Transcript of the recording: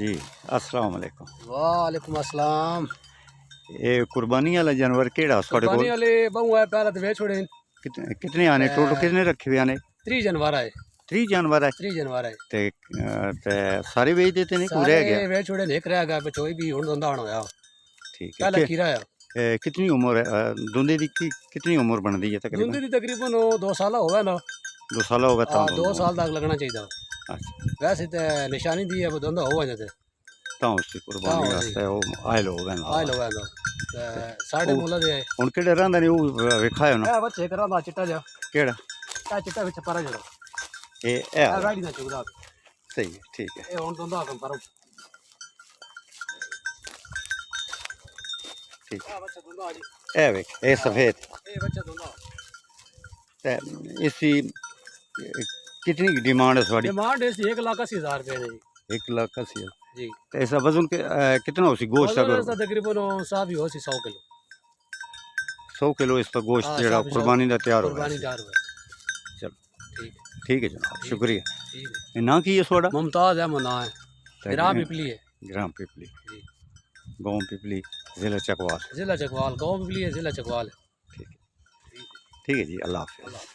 जी अस्सलाम वालेकुम। वालेकुम अस्सलाम। ये कुर्बानी वाला जानवर केड़ा साढ़े कुर्बानी कोल वाले बहु है पहले तो वे छोड़े कितने आने टोटल कितने रखे हुए आने 30 जानवर है 30 जानवर है 30 जानवर है ते सारे बेच देते नहीं कोई रह सारे गया वे छोड़े निक रह गया बचोई भी हुन दंदा होया ठीक है पहले खीरा है कितनी उम्र है दुंदे दी कितनी उम्र बनती है दुंदी तकरीबन दी तकरीबन 2 साल होवे ना 2 साल होगा हां तां 2 साल तक लगना चाहिए अच्छा वैसे तो निशानी दी है वो दंदा होवे जाते तां उसकी कुर्बानी वास्ते वो आयल होगा ना आयल होवे ना साढ़े मूला दे हुन केड़े रहंदा ने वो विखायो ना ए बच्चे करा दा चिट्टा जा केड़ा का चिट्टा विच परा जड़ो ए गाड़ी ना चुगदा सही है ठीक है ए हुन दंदा कम पर ठीक आ बच्चा दंदा आ जी ए वेख ए सफेद ए बच्चा दंदा ते इसकी कितनी डिमांड है थोड़ी डिमांड इस 1,80,000 रुपए है 1,80,000 जी तो ऐसा वजन के कितना हो सी गोश्त अगर वजन तकरीबन साहब ही हो सी 100 किलो 100 किलो इस पर गोश्त हाँ, जेड़ा सब कुर्बानी का तैयार हो कुर्बानी दार हुआ चलो ठीक ठीक है जनाब शुक्रिया ठीक है ये ना की है थोड़ा मुमताज है मना है ग्राम पिपली है ग्राम पिपली जी गांव पिपली जिला चकवाल जिला चकवाल गाँव पिपली है जिला चकवाल है ठीक है जी अल्लाह हाफिज़।